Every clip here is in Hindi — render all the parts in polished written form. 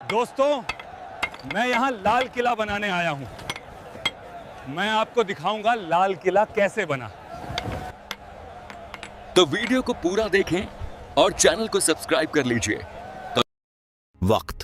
दोस्तों, मैं यहाँ लाल किला बनाने आया हूँ। मैं आपको दिखाऊंगा लाल किला कैसे बना। तो वीडियो को पूरा देखें और चैनल को सब्सक्राइब कर लीजिए।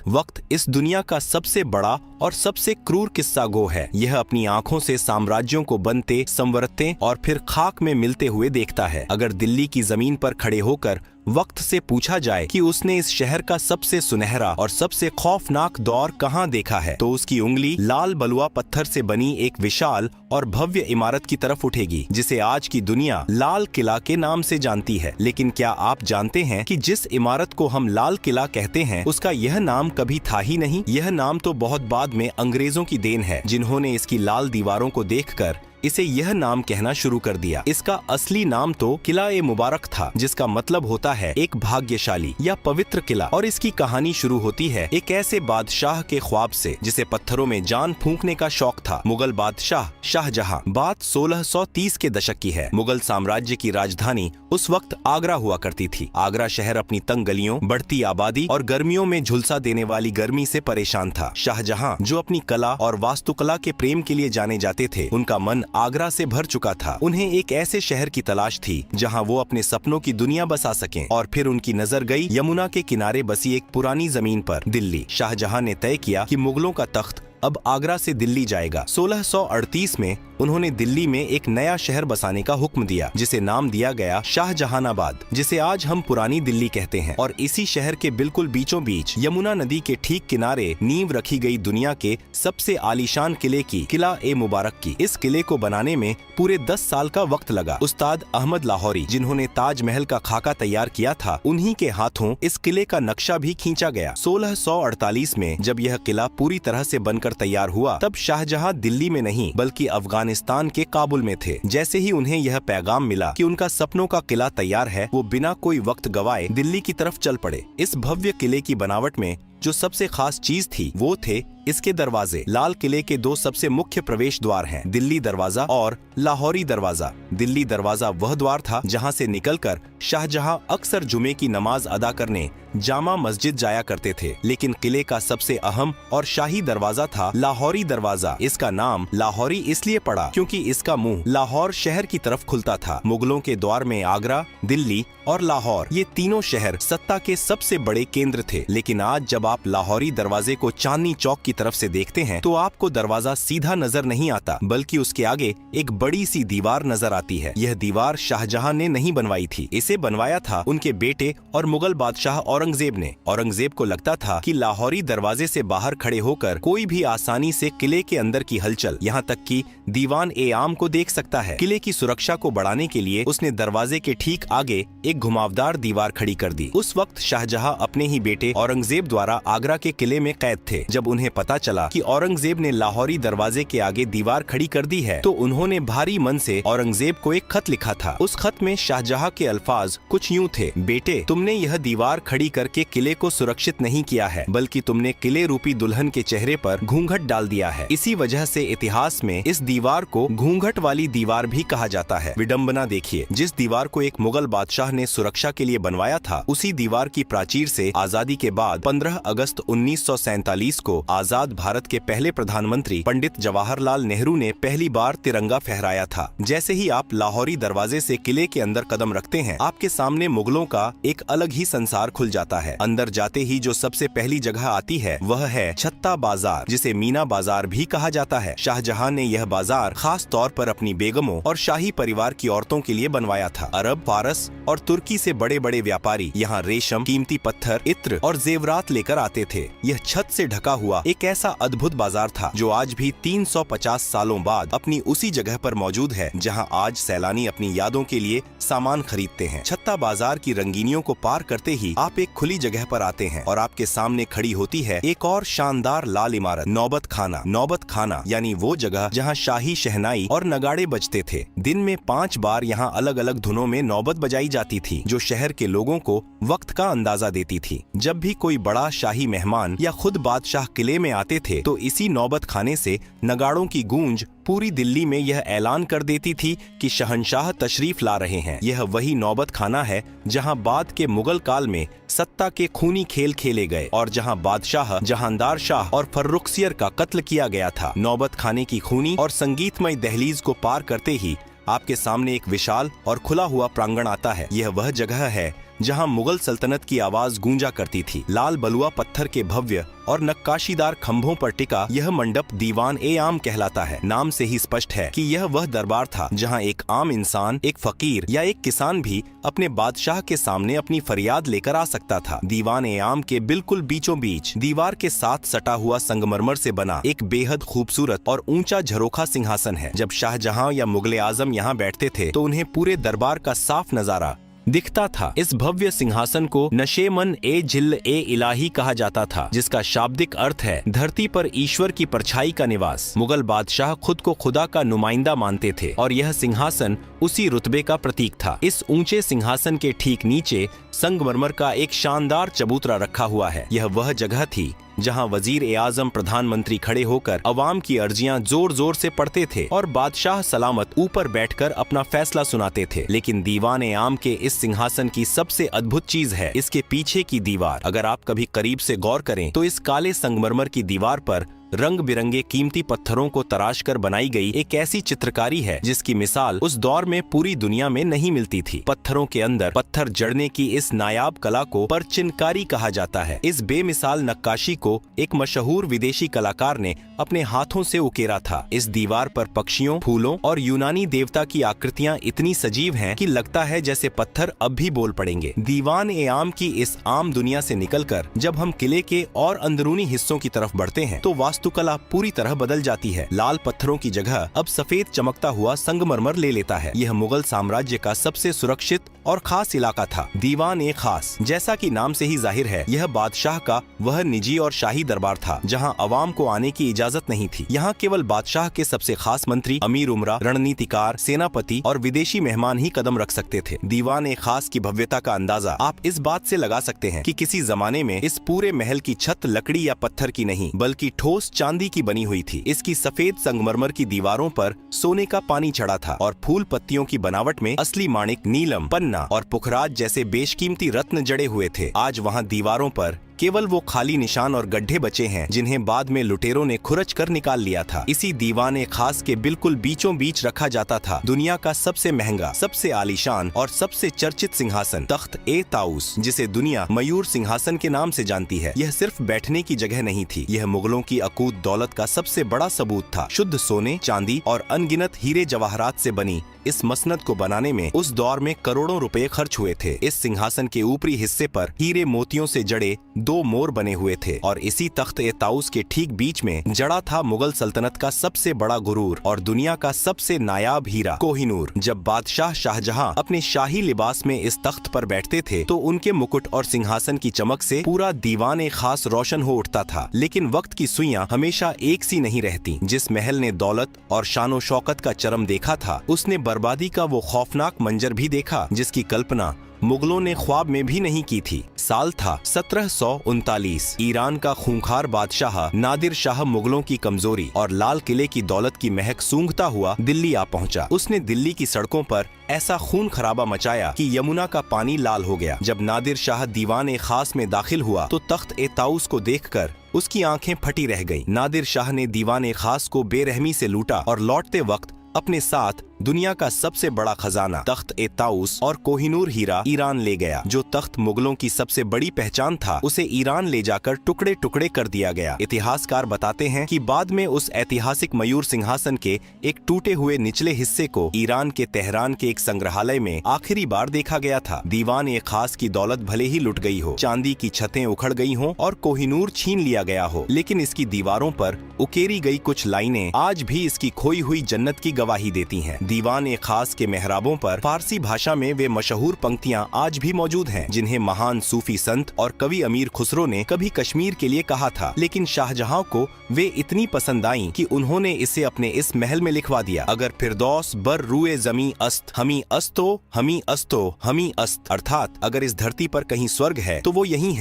वक्त इस दुनिया का सबसे बड़ा और सबसे क्रूर किस्सा गो है। यह अपनी आंखों से साम्राज्यों को बनते, संवरते और फिर खाक में मिलते हुए देखता है। अगर दिल्ली की जमीन पर खड़े होकर वक्त से पूछा जाए कि उसने इस शहर का सबसे सुनहरा और सबसे खौफनाक दौर कहां देखा है, तो उसकी उंगली लाल बलुआ पत्थर से बनी एक विशाल और भव्य इमारत की तरफ उठेगी, जिसे आज की दुनिया लाल किला के नाम से जानती है। लेकिन क्या आप जानते हैं कि जिस इमारत को हम लाल किला कहते हैं, उसका यह नाम कभी था ही नहीं। यह नाम तो बहुत बाद में अंग्रेजों की देन है, जिन्होंने इसकी लाल दीवारों को देखकर इसे यह नाम कहना शुरू कर दिया। इसका असली नाम तो किला ए मुबारक था, जिसका मतलब होता है एक भाग्यशाली या पवित्र किला। और इसकी कहानी शुरू होती है एक ऐसे बादशाह के ख्वाब से जिसे पत्थरों में जान फूंकने का शौक था। मुगल बादशाह शाहजहां। बात 1630 के दशक की है। मुगल साम्राज्य की राजधानी उस वक्त आगरा हुआ करती थी। आगरा शहर अपनी तंग गलियों, बढ़ती आबादी और गर्मियों में झुलसा देने वाली गर्मी से परेशान था। शाहजहां, जो अपनी कला और वास्तुकला के प्रेम के लिए जाने जाते थे, उनका मन आगरा से भर चुका था। उन्हें एक ऐसे शहर की तलाश थी जहां वो अपने सपनों की दुनिया बसा सकें। और फिर उनकी नजर गई यमुना के किनारे बसी एक पुरानी जमीन पर, दिल्ली। शाहजहां ने तय किया कि मुगलों का तख्त अब आगरा से दिल्ली जाएगा। 1638 में उन्होंने दिल्ली में एक नया शहर बसाने का हुक्म दिया, जिसे नाम दिया गया शाहजहानाबाद, जिसे आज हम पुरानी दिल्ली कहते हैं। और इसी शहर के बिल्कुल बीचों बीच यमुना नदी के ठीक किनारे नींव रखी गई दुनिया के सबसे आलीशान किले की, किला ए मुबारक की। इस किले को बनाने में पूरे 10 साल का वक्त लगा। उस्ताद अहमद लाहौरी, जिन्होंने ताजमहल का खाका तैयार किया था, उन्हीं के हाथों इस किले का नक्शा भी खींचा गया। 1648 में जब यह किला पूरी तरह से बनकर तैयार हुआ, तब शाहजहां दिल्ली में नहीं बल्कि अफगानिस्तान के काबुल में थे। जैसे ही उन्हें यह पैगाम मिला कि उनका सपनों का किला तैयार है, वो बिना कोई वक्त गवाए दिल्ली की तरफ चल पड़े। इस भव्य किले की बनावट में जो सबसे खास चीज थी, वो थे इसके दरवाजे। लाल किले के 2 सबसे मुख्य प्रवेश द्वार हैं, दिल्ली दरवाजा और लाहौरी दरवाजा। दिल्ली दरवाजा वह द्वार था जहां से निकलकर शाहजहां अक्सर जुमे की नमाज अदा करने जामा मस्जिद जाया करते थे। लेकिन किले का सबसे अहम और शाही दरवाजा था लाहौरी दरवाजा। इसका नाम लाहौरी इसलिए पड़ा क्योंकि इसका मुंह लाहौर शहर की तरफ खुलता था। मुगलों के द्वार में आगरा, दिल्ली और लाहौर, ये तीनों शहर सत्ता के सबसे बड़े केंद्र थे। लेकिन आज जब आप लाहौरी दरवाजे को चांदनी चौक की तरफ से देखते हैं, तो आपको दरवाजा सीधा नजर नहीं आता, बल्कि उसके आगे एक बड़ी सी दीवार नजर आती है। यह दीवार शाहजहां ने नहीं बनवाई थी, इसे बनवाया था उनके बेटे और मुगल बादशाह औरंगजेब ने। औरंगजेब को लगता था कि लाहौरी दरवाजे से बाहर खड़े होकर कोई भी आसानी से किले के अंदर की हलचल, यहाँ तक कि दीवान ए आम को देख सकता है। किले की सुरक्षा को बढ़ाने के लिए उसने दरवाजे के ठीक आगे एक घुमावदार दीवार खड़ी कर दी। उस वक्त शाहजहां अपने ही बेटे औरंगजेब द्वारा आगरा के किले में कैद थे। जब उन्हें पता चला कि औरंगजेब ने लाहौरी दरवाजे के आगे दीवार खड़ी कर दी है, तो उन्होंने भारी मन से औरंगजेब को एक खत लिखा था। उस खत में शाहजहां के अल्फाज कुछ यूं थे: बेटे, तुमने यह दीवार खड़ी करके किले को सुरक्षित नहीं किया है, बल्कि तुमने किले रूपी दुल्हन के चेहरे पर घूंघट डाल दिया है। इसी वजह से इतिहास में इस दीवार को घूंघट वाली दीवार भी कहा जाता है। विडंबना देखिए, जिस दीवार को एक मुगल बादशाह ने सुरक्षा के लिए बनवाया था, उसी दीवार की प्राचीर से आजादी के बाद 15 अगस्त 1947 को आजाद भारत के पहले प्रधानमंत्री पंडित जवाहरलाल नेहरू ने पहली बार तिरंगा फहराया था। जैसे ही आप लाहौरी दरवाजे से किले के अंदर कदम रखते हैं, आपके सामने मुगलों का एक अलग ही संसार खुल जाता है। अंदर जाते ही जो सबसे पहली जगह आती है, वह है छत्ता बाजार, जिसे मीना बाजार भी कहा जाता है। शाहजहां ने यह बाजार खास तौर पर अपनी बेगमों और शाही परिवार की औरतों के लिए बनवाया था। अरब, फारस और तुर्की से बड़े बड़े व्यापारी यहाँ रेशम, कीमती पत्थर, इत्र और जेवरात लेकर आते थे। यह छत से ढका हुआ एक ऐसा अद्भुत बाजार था जो आज भी 350 सालों बाद अपनी उसी जगह पर मौजूद है, जहां आज सैलानी अपनी यादों के लिए सामान खरीदते हैं। छत्ता बाजार की रंगीनियों को पार करते ही आप एक खुली जगह पर आते हैं और आपके सामने खड़ी होती है एक और शानदार लाल इमारत, नौबत खाना। नौबत खाना यानी वो जगह जहां शाही शहनाई और नगाड़े बजते थे। दिन में 5 बार यहाँ अलग अलग धुनों में नौबत बजाई जाती थी, जो शहर के लोगों को वक्त का अंदाजा देती थी। जब भी कोई बड़ा शाही मेहमान या खुद बादशाह किले में आते थे तो इसी नौबत खाने से नगाड़ों की गूंज पूरी दिल्ली में यह ऐलान कर देती थी कि शहंशाह तशरीफ ला रहे हैं। यह वही नौबत खाना है जहां बाद के मुगल काल में सत्ता के खूनी खेल खेले गए और जहां बादशाह जहांदार शाह और फर्रुखसियर का कत्ल किया गया था। नौबत खाने की खूनी और संगीतमय दहलीज को पार करते ही आपके सामने एक विशाल और खुला हुआ प्रांगण आता है। यह वह जगह है जहां मुगल सल्तनत की आवाज गूंजा करती थी। लाल बलुआ पत्थर के भव्य और नक्काशीदार खंभों पर टिका यह मंडप दीवान-ए-आम कहलाता है। नाम से ही स्पष्ट है कि यह वह दरबार था जहां एक आम इंसान, एक फकीर या एक किसान भी अपने बादशाह के सामने अपनी फरियाद लेकर आ सकता था। दीवान-ए-आम के बिल्कुल बीचों बीच दीवार के साथ सटा हुआ संगमरमर से बना एक बेहद खूबसूरत और ऊंचा झरोखा सिंहासन है। जब शाहजहां या मुगले आजम यहाँ बैठते थे तो उन्हें पूरे दरबार का साफ नजारा दिखता था। इस भव्य सिंहासन को नशेमन ए जिल ए इलाही कहा जाता था, जिसका शाब्दिक अर्थ है धरती पर ईश्वर की परछाई का निवास। मुगल बादशाह खुद को खुदा का नुमाइंदा मानते थे और यह सिंहासन उसी रुतबे का प्रतीक था। इस ऊंचे सिंहासन के ठीक नीचे संगमरमर का एक शानदार चबूतरा रखा हुआ है। यह वह जगह थी जहां वजीर-ए-आजम प्रधानमंत्री खड़े होकर अवाम की अर्जियां जोर जोर से पढ़ते थे और बादशाह सलामत ऊपर बैठकर अपना फैसला सुनाते थे। लेकिन दीवान-ए-आम के इस सिंहासन की सबसे अद्भुत चीज है इसके पीछे की दीवार। अगर आप कभी करीब से गौर करें तो इस काले संगमरमर की दीवार पर रंग बिरंगे कीमती पत्थरों को तराश कर बनाई गई एक ऐसी चित्रकारी है जिसकी मिसाल उस दौर में पूरी दुनिया में नहीं मिलती थी। पत्थरों के अंदर पत्थर जड़ने की इस नायाब कला को परचिनकारी कहा जाता है। इस बेमिसाल नक्काशी को एक मशहूर विदेशी कलाकार ने अपने हाथों से उकेरा था। इस दीवार पर पक्षियों, फूलों और यूनानी देवता की आकृतियां इतनी सजीव हैं कि लगता है जैसे पत्थर अब भी बोल पड़ेंगे। दीवान-ए-आम की इस आम दुनिया से निकलकर जब हम किले के और अंदरूनी हिस्सों की तरफ बढ़ते हैं तो वास्तुकला पूरी तरह बदल जाती है। लाल पत्थरों की जगह अब सफेद चमकता हुआ संगमरमर ले लेता है। यह मुगल साम्राज्य का सबसे सुरक्षित और खास इलाका था। दीवान-ए-खास, जैसा कि नाम से ही जाहिर है, यह बादशाह का वह निजी और शाही दरबार था जहां अवाम को आने की इजाजत नहीं थी। यहाँ केवल बादशाह के सबसे खास मंत्री, अमीर उमरा, रणनीतिकार, सेनापति और विदेशी मेहमान ही कदम रख सकते थे। दीवान-ए-खास की भव्यता का अंदाजा आप इस बात से लगा सकते हैं कि किसी जमाने में इस पूरे महल की छत लकड़ी या पत्थर की नहीं बल्कि ठोस चांदी की बनी हुई थी। इसकी सफेद संगमरमर की दीवारों पर सोने का पानी चढ़ा था और फूल पत्तियों की बनावट में असली माणिक, नीलम, पन्ना और पुखराज जैसे बेशकीमती रत्न जड़े हुए थे। आज वहाँ दीवारों पर केवल वो खाली निशान और गड्ढे बचे हैं जिन्हें बाद में लुटेरों ने खुरच कर निकाल लिया था। इसी दीवान-ए-खास के बिल्कुल बीचों बीच रखा जाता था दुनिया का सबसे महंगा, सबसे आलीशान और सबसे चर्चित सिंहासन, तख्त-ए-ताऊस, जिसे दुनिया मयूर सिंहासन के नाम से जानती है। यह सिर्फ बैठने की जगह नहीं थी, यह मुगलों की अकूत दौलत का सबसे बड़ा सबूत था। शुद्ध सोने, चांदी और अनगिनत हीरे जवाहरात से बनी इस मसनद को बनाने में उस दौर में करोड़ों रुपए खर्च हुए थे। इस सिंहासन के ऊपरी हिस्से पर हीरे मोतियों से जड़े 2 मोर बने हुए थे और इसी तख्त-ए-ताऊस के ठीक बीच में जड़ा था मुगल सल्तनत का सबसे बड़ा गुरूर और दुनिया का सबसे नायाब हीरा, कोहिनूर। जब बादशाह शाहजहां अपने शाही लिबास में इस तख्त पर बैठते थे तो उनके मुकुट और सिंहासन की चमक से पूरा दीवान-ए-खास रोशन हो उठता था। लेकिन वक्त की सुइयां हमेशा एक सी नहीं रहती। जिस महल ने दौलत और शानो शौकत का चरम देखा था, उसने बर्बादी का वो खौफनाक मंजर भी देखा जिसकी कल्पना मुगलों ने ख्वाब में भी नहीं की थी। साल था 1739। ईरान का खूंखार बादशाह नादिर शाह मुगलों की कमजोरी और लाल किले की दौलत की महक सूंघता हुआ दिल्ली आ पहुंचा। उसने दिल्ली की सड़कों पर ऐसा खून खराबा मचाया कि यमुना का पानी लाल हो गया। जब नादिर शाह दीवान-ए-खास में दाखिल हुआ तो तख्त-ए-ताऊस को देखकर उसकी आंखें फटी रह गईं। नादिर शाह ने दीवान-ए-खास को बेरहमी से लूटा और लौटते वक्त अपने साथ दुनिया का सबसे बड़ा खजाना, तख्त-ए-ताऊस और कोहिनूर हीरा ईरान ले गया। जो तख्त मुगलों की सबसे बड़ी पहचान था, उसे ईरान ले जाकर टुकड़े टुकड़े कर दिया गया। इतिहासकार बताते हैं कि बाद में उस ऐतिहासिक मयूर सिंहासन के एक टूटे हुए निचले हिस्से को ईरान के तेहरान के एक संग्रहालय में आखिरी बार देखा गया था। दीवान-ए-खास की दौलत भले ही लुट गई हो, चांदी की छतें उखड़ गई हों और कोहिनूर छीन लिया गया हो, लेकिन इसकी दीवारों पर उकेरी गई कुछ लाइनें आज भी इसकी खोई हुई जन्नत की गवाही देती हैं। दीवान ए खास के मेहराबों पर फारसी भाषा में वे मशहूर पंक्तियां आज भी मौजूद हैं, जिन्हें महान सूफी संत और कवि अमीर खुसरो ने कभी कश्मीर के लिए कहा था, लेकिन शाहजहां को वे इतनी पसंद आईं कि उन्होंने इसे अपने इस महल में लिखवा दिया। अगर फिरदौस बर रूए जमी अस्त हमी अस्तो हमी अस्तो हमी अस्त, अर्थात अगर इस धरती पर कहीं स्वर्ग है तो वो यही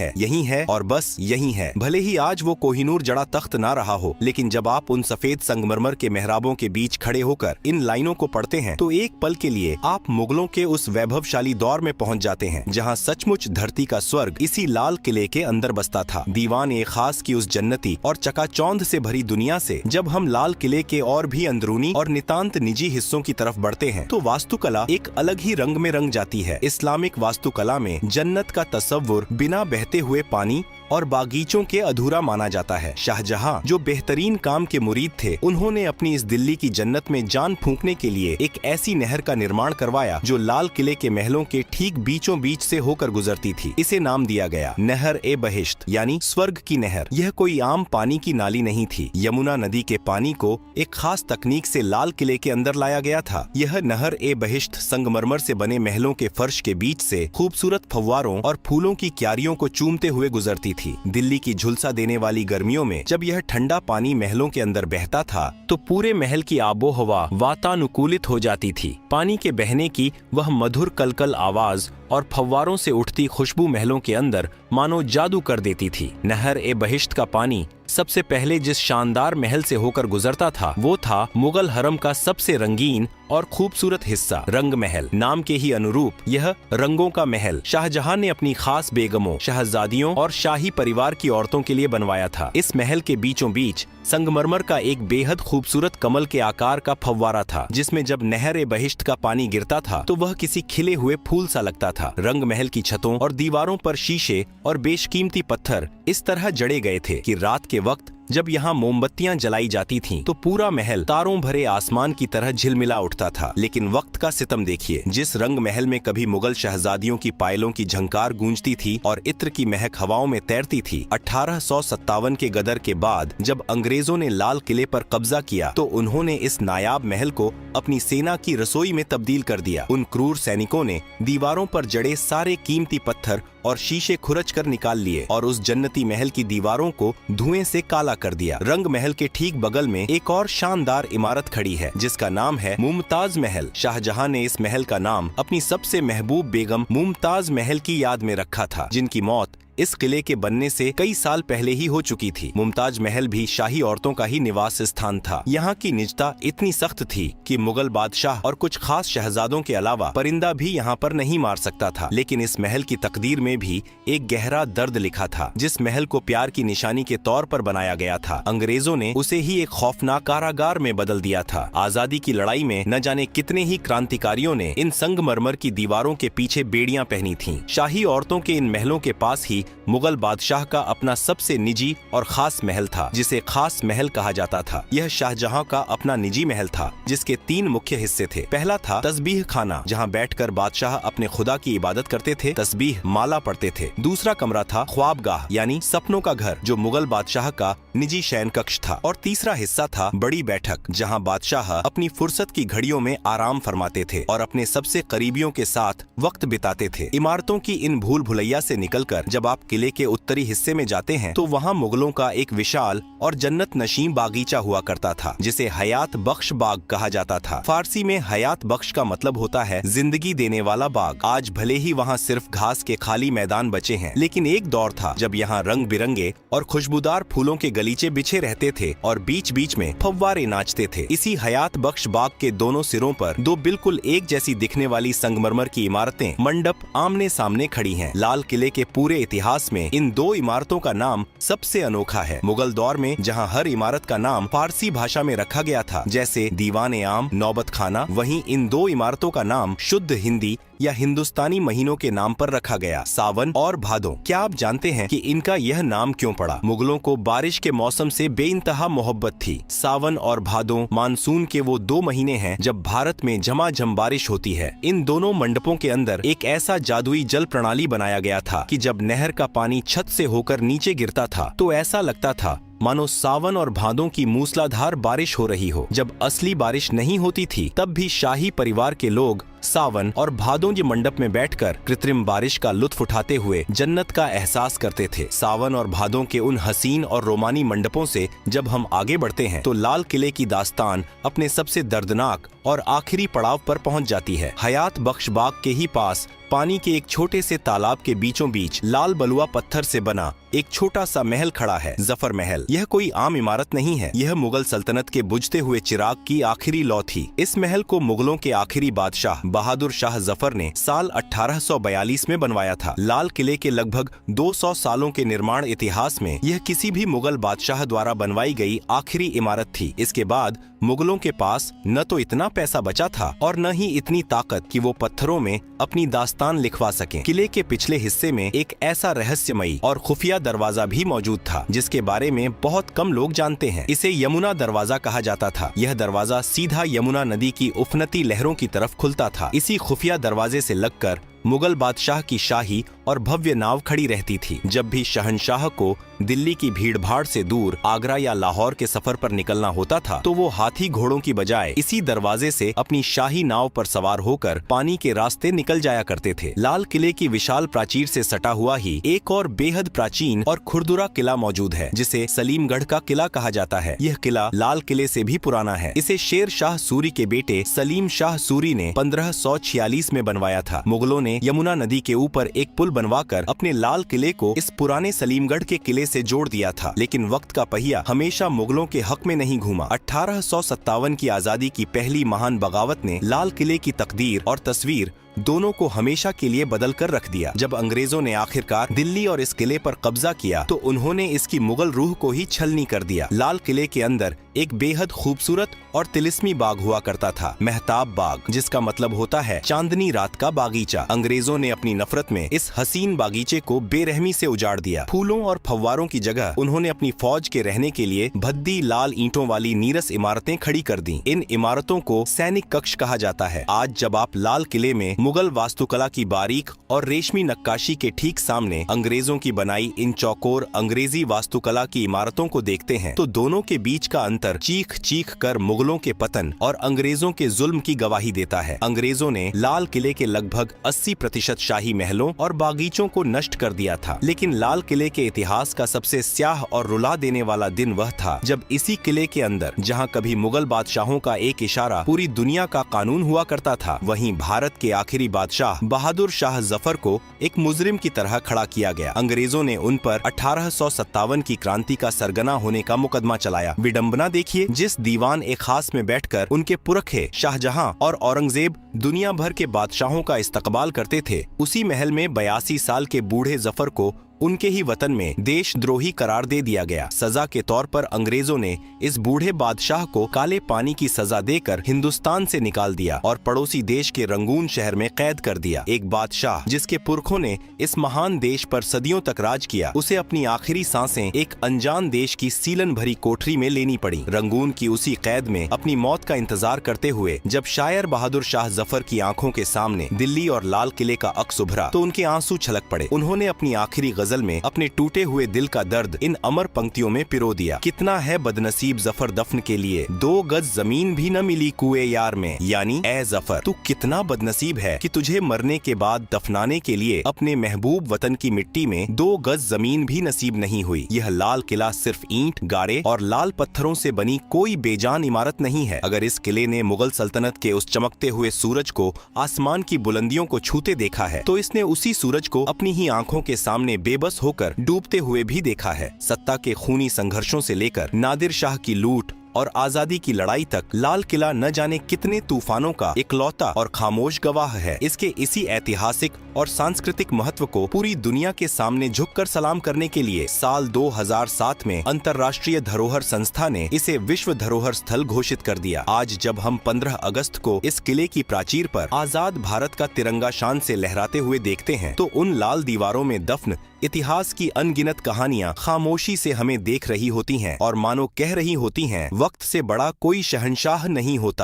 है और बस यही है। भले ही आज वो कोहिनूर जड़ा तख्त ना रहा हो, लेकिन जब आप उन सफेद संगमरमर के मेहराबों के बीच खड़े होकर इन लाइनों को पढ़ते हैं तो एक पल के लिए आप मुगलों के उस वैभवशाली दौर में पहुंच जाते हैं जहां सचमुच धरती का स्वर्ग इसी लाल किले के अंदर बसता था। दीवान ए खास की उस जन्नती और चकाचौंध से भरी दुनिया से जब हम लाल किले के और भी अंदरूनी और नितांत निजी हिस्सों की तरफ बढ़ते हैं तो वास्तुकला एक अलग ही रंग में रंग जाती है। इस्लामिक वास्तुकला में जन्नत का तस्वुर बिना बहते हुए पानी और बागीचों के अधूरा माना जाता है। शाहजहां जो बेहतरीन काम के मुरीद थे, उन्होंने अपनी इस दिल्ली की जन्नत में जान फूंकने के लिए एक ऐसी नहर का निर्माण करवाया जो लाल किले के महलों के ठीक बीचों बीच से होकर गुजरती थी। इसे नाम दिया गया नहर ए बहिश्त, यानी स्वर्ग की नहर। यह कोई आम पानी की नाली नहीं थी। यमुना नदी के पानी को एक खास तकनीक से लाल किले के अंदर लाया गया था। यह नहर ए बहिश्त संगमरमर से बने महलों के फर्श के बीच से खूबसूरत फव्वारों और फूलों की क्यारियों को चूमते हुए गुजरती थी। दिल्ली की झुलसा देने वाली गर्मियों में जब यह ठंडा पानी महलों के अंदर बहता था तो पूरे महल की आबो हवा वातानुकूलित हो जाती थी। पानी के बहने की वह मधुर कलकल आवाज और फव्वारों से उठती खुशबू महलों के अंदर मानो जादू कर देती थी। नहर ए बहिश्त का पानी सबसे पहले जिस शानदार महल से होकर गुजरता था वो था मुगल हरम का सबसे रंगीन और खूबसूरत हिस्सा, रंग महल। नाम के ही अनुरूप यह रंगों का महल शाहजहां ने अपनी खास बेगमों, शहजादियों और शाही परिवार की औरतों के लिए बनवाया था। इस महल के बीचों बीच संगमरमर का एक बेहद खूबसूरत कमल के आकार का फव्वारा था, जिसमें जब नहर ए बहिश्त का पानी गिरता था तो वह किसी खिले हुए फूल सा लगता था। रंग महल की छतों और दीवारों पर शीशे और बेशकीमती पत्थर इस तरह जड़े गए थे कि रात के वक्त जब यहाँ मोमबत्तियां जलाई जाती थीं, तो पूरा महल तारों भरे आसमान की तरह झिलमिला उठता था। लेकिन वक्त का सितम देखिए, जिस रंग महल में कभी मुगल शहजादियों की पायलों की झंकार गूंजती थी और इत्र की महक हवाओं में तैरती थी, 1857 के गदर के बाद जब अंग्रेजों ने लाल किले पर कब्जा किया तो उन्होंने इस नायाब महल को अपनी सेना की रसोई में तब्दील कर दिया। उन क्रूर सैनिकों ने दीवारों पर जड़े सारे कीमती पत्थर और शीशे खुरच कर निकाल लिए और उस जन्नती महल की दीवारों को धुएं से काला कर दिया। रंग महल के ठीक बगल में एक और शानदार इमारत खड़ी है जिसका नाम है मुमताज महल। शाहजहां ने इस महल का नाम अपनी सबसे महबूब बेगम मुमताज महल की याद में रखा था, जिनकी मौत इस किले के बनने से कई साल पहले ही हो चुकी थी। मुमताज महल भी शाही औरतों का ही निवास स्थान था। यहाँ की निजता इतनी सख्त थी कि मुगल बादशाह और कुछ खास शहजादों के अलावा परिंदा भी यहाँ पर नहीं मार सकता था। लेकिन इस महल की तकदीर में भी एक गहरा दर्द लिखा था। जिस महल को प्यार की निशानी के तौर पर बनाया गया था, अंग्रेजों ने उसे ही एक खौफनाक कारागार में बदल दिया था। आजादी की लड़ाई में न जाने कितने ही क्रांतिकारियों ने इन संगमरमर की दीवारों के पीछे बेड़ियां पहनी थीं। शाही औरतों के इन महलों के पास ही मुगल बादशाह का अपना सबसे निजी और खास महल था, जिसे खास महल कहा जाता था। यह शाहजहां का अपना निजी महल था, जिसके 3 मुख्य हिस्से थे। पहला था तस्बीह खाना, जहां बैठकर बादशाह अपने खुदा की इबादत करते थे, तस्बीह माला पढ़ते थे। दूसरा कमरा था ख्वाबगाह, यानी सपनों का घर, जो मुगल बादशाह का निजी शयन कक्ष था। और तीसरा हिस्सा था बड़ी बैठक, जहाँ बादशाह अपनी फुर्सत की घड़ियों में आराम फरमाते थे और अपने सबसे करीबियों के साथ वक्त बिताते थे। इमारतों की इन भूल भुलैया से निकलकर जब आप किले के उत्तरी हिस्से में जाते हैं तो वहाँ मुगलों का एक विशाल और जन्नत नशीं बागीचा हुआ करता था, जिसे हयात बख्श बाग कहा जाता था। फारसी में हयात बख्श का मतलब होता है जिंदगी देने वाला बाग। आज भले ही वहाँ सिर्फ घास के खाली मैदान बचे हैं, लेकिन एक दौर था जब यहाँ रंग बिरंगे और खुशबूदार फूलों के गलीचे बिछे रहते थे और बीच बीच में फव्वारे नाचते थे। इसी हयात बख्श बाग के दोनों सिरों पर 2 बिल्कुल एक जैसी दिखने वाली संगमरमर की इमारतें मंडप आमने सामने खड़ी हैं। लाल किले के पूरे इतिहास में इन 2 इमारतों का नाम सबसे अनोखा है। मुगल दौर में जहां हर इमारत का नाम फारसी भाषा में रखा गया था, जैसे दीवान ए आम, नौबत खाना, वहीं इन 2 इमारतों का नाम शुद्ध हिंदी या हिंदुस्तानी महीनों के नाम पर रखा गया, सावन और भादो। क्या आप जानते हैं कि इनका यह नाम क्यों पड़ा? मुगलों को बारिश के मौसम से बेइंतहा मोहब्बत थी। सावन और भादो मानसून के वो 2 महीने हैं जब भारत में झमाझम बारिश होती है। इन दोनों मंडपों के अंदर एक ऐसा जादुई जल प्रणाली बनाया गया था कि जब नहर का पानी छत से होकर नीचे गिरता था तो ऐसा लगता था मानो सावन और भादों की मूसलाधार बारिश हो रही हो। जब असली बारिश नहीं होती थी तब भी शाही परिवार के लोग सावन और भादों के मंडप में बैठकर कृत्रिम बारिश का लुत्फ उठाते हुए जन्नत का एहसास करते थे। सावन और भादों के उन हसीन और रोमानी मंडपों से जब हम आगे बढ़ते हैं तो लाल किले की दास्तान अपने सबसे दर्दनाक और आखिरी पड़ाव पर पहुंच जाती है। हयात बख्श बाग के ही पास पानी के एक छोटे से तालाब के बीचों बीच लाल बलुआ पत्थर से बना एक छोटा सा महल खड़ा है, जफर महल। यह कोई आम इमारत नहीं है, यह मुगल सल्तनत के बुझते हुए चिराग की आखिरी लौ थी। इस महल को मुगलों के आखिरी बादशाह बहादुर शाह जफर ने साल 1842 में बनवाया था। लाल किले के लगभग 200 सालों के निर्माण इतिहास में यह किसी भी मुगल बादशाह द्वारा बनवाई गई आखिरी इमारत थी। इसके बाद मुगलों के पास न तो इतना पैसा बचा था और न ही इतनी ताकत कि वो पत्थरों में अपनी दास्तान लिखवा सकें। किले के पिछले हिस्से में एक ऐसा रहस्यमयी और खुफिया दरवाजा भी मौजूद था जिसके बारे में बहुत कम लोग जानते हैं। इसे यमुना दरवाजा कहा जाता था। यह दरवाजा सीधा यमुना नदी की उफनती लहरों की तरफ खुलता था। इसी खुफिया दरवाजे से लगकर मुगल बादशाह की शाही और भव्य नाव खड़ी रहती थी। जब भी शहंशाह को दिल्ली की भीड़भाड़ से दूर आगरा या लाहौर के सफर पर निकलना होता था तो वो हाथी घोड़ों की बजाय इसी दरवाजे से अपनी शाही नाव पर सवार होकर पानी के रास्ते निकल जाया करते थे। लाल किले की विशाल प्राचीर से सटा हुआ ही एक और बेहद प्राचीन और खुरदुरा किला मौजूद है जिसे सलीमगढ़ का किला कहा जाता है। यह किला लाल किले से भी पुराना है। इसे शेर शाह सूरी के बेटे सलीम शाह सूरी ने 1546 में बनवाया था। मुगलों ने यमुना नदी के ऊपर एक पुल बनवाकर अपने लाल किले को इस पुराने सलीमगढ़ के किले से जोड़ दिया था। लेकिन वक्त का पहिया हमेशा मुगलों के हक में नहीं घूमा। 1857 की आजादी की पहली महान बगावत ने लाल किले की तकदीर और तस्वीर दोनों को हमेशा के लिए बदल कर रख दिया। जब अंग्रेजों ने आखिरकार दिल्ली और इस किले पर कब्जा किया तो उन्होंने इसकी मुगल रूह को ही छलनी कर दिया। लाल किले के अंदर एक बेहद खूबसूरत और तिलिस्मी बाग हुआ करता था, मेहताब बाग, जिसका मतलब होता है चांदनी रात का बागीचा। अंग्रेजों ने अपनी नफरत में इस हसीन बागीचे को बेरहमी से उजाड़ दिया। फूलों और फव्वारों की जगह उन्होंने अपनी फौज के रहने के लिए भद्दी लाल ईंटों वाली नीरस इमारतें खड़ी कर दी। इन इमारतों को सैनिक कक्ष कहा जाता है। आज जब आप लाल किले में मुगल वास्तुकला की बारीक और रेशमी नक्काशी के ठीक सामने अंग्रेजों की बनाई इन चौकोर अंग्रेजी वास्तुकला की इमारतों को देखते हैं तो दोनों के बीच का अंतर चीख चीख कर मुगलों के पतन और अंग्रेजों के जुल्म की गवाही देता है। अंग्रेजों ने लाल किले के लगभग 80% शाही महलों और बागीचों को नष्ट कर दिया था। लेकिन लाल किले के इतिहास का सबसे स्याह और रुला देने वाला दिन वह था जब इसी किले के अंदर, जहाँ कभी मुगल बादशाहों का एक इशारा पूरी दुनिया का कानून हुआ करता था, वहीं भारत के आखिरी बादशाह बहादुर शाह जफर को एक मुजरिम की तरह खड़ा किया गया। अंग्रेजों ने उन पर 1857 की क्रांति का सरगना होने का मुकदमा चलाया। विडंबना देखिए, जिस दीवान ए खास में बैठकर उनके पुरखे शाहजहां और औरंगजेब दुनिया भर के बादशाहों का इस्तकबाल करते थे, उसी महल में 82 साल के बूढ़े जफर को उनके ही वतन में देशद्रोही करार दे दिया गया। सजा के तौर पर अंग्रेजों ने इस बूढ़े बादशाह को काले पानी की सजा देकर हिंदुस्तान से निकाल दिया और पड़ोसी देश के रंगून शहर में कैद कर दिया। एक बादशाह जिसके पुरखों ने इस महान देश पर सदियों तक राज किया, उसे अपनी आखिरी सांसें एक अनजान देश की सीलन भरी कोठरी में लेनी पड़ी। रंगून की उसी कैद में अपनी मौत का इंतजार करते हुए जब शायर बहादुर शाह जफर की आंखों के सामने दिल्ली और लाल किले का अक्स उभरा तो उनके आंसू छलक पड़े। उन्होंने अपनी आखिरी गजल में अपने टूटे हुए दिल का दर्द इन अमर पंक्तियों में पिरो दिया। कितना है बदनसीब जफर दफन के लिए, 2 गज जमीन भी न मिली कुएं यार में। यानी ए जफर, तू कितना बदनसीब है कि तुझे मरने के बाद दफनाने के लिए अपने महबूब वतन की मिट्टी में 2 गज जमीन भी नसीब नहीं हुई। यह लाल किला सिर्फ ईंट, गारे और लाल पत्थरों से बनी कोई बेजान इमारत नहीं है। अगर इस किले ने मुगल सल्तनत के उस चमकते हुए सूरज को आसमान की बुलंदियों को छूते देखा है तो इसने उसी सूरज को अपनी ही आंखों के सामने बेबस होकर डूबते हुए भी देखा है। सत्ता के खूनी संघर्षों से लेकर नादिर शाह की लूट और आजादी की लड़ाई तक लाल किला न जाने कितने तूफानों का इकलौता और खामोश गवाह है। इसके इसी ऐतिहासिक और सांस्कृतिक महत्व को पूरी दुनिया के सामने झुककर सलाम करने के लिए साल 2007 में अंतर्राष्ट्रीय धरोहर संस्था ने इसे विश्व धरोहर स्थल घोषित कर दिया। आज जब हम 15 अगस्त को इस किले की प्राचीर पर आजाद भारत का तिरंगा शान से लहराते हुए देखते हैं तो उन लाल दीवारों में दफन इतिहास की अनगिनत कहानियां खामोशी से हमें देख रही होती हैं और मानो कह रही होती हैं, वक्त से बड़ा कोई शहंशाह नहीं होता।